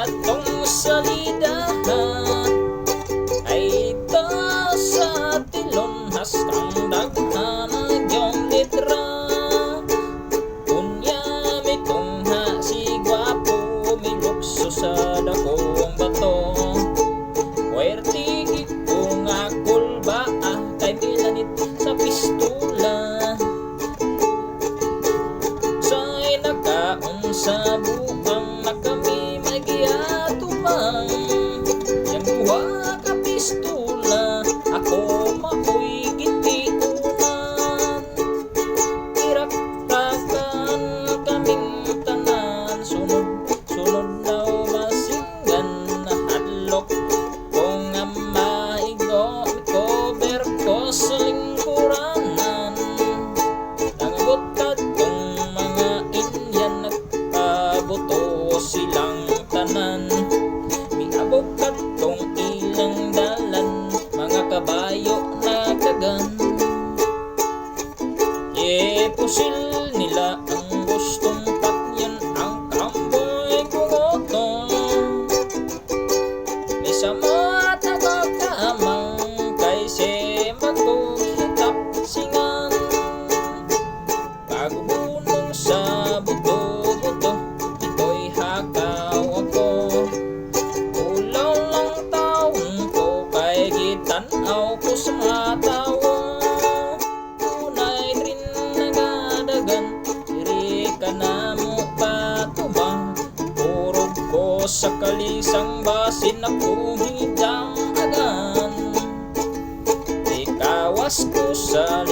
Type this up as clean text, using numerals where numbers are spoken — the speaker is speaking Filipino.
atong salida ay ito sa tilon haskang daghan yung litra. Kunya may tungha si gwapo may lukso sa dakong bato. Puwerte ito nga kulba kay milanit sa pistula. Sa'y nagkaon sa buang na kami magyatubang. Yang buha ka pistula ako maoy gitiunan. Iraktakan kaming tanan sunod na masinggan na hadlok. Kung ang maigo cover ko sa lingkuranan. Nangagot ka tong mga Indian at pabuto silang tanan. Miabog ka tong ilang dalan mga kabayo na dagan. Pusil nila ang gustong patyan ang kamboy kugoton. May sama tagakamang kay si magkuhitap singan. Pagbunong sa buto-buto ito'y hakaw ako. Ulaw lang taon ko kay gitanaw ko sa mga tao. Tunay rin nagadagan diri ka na mo patubang. Purog ko sa kalisang basin ako hidang agan. Ikawas ko sa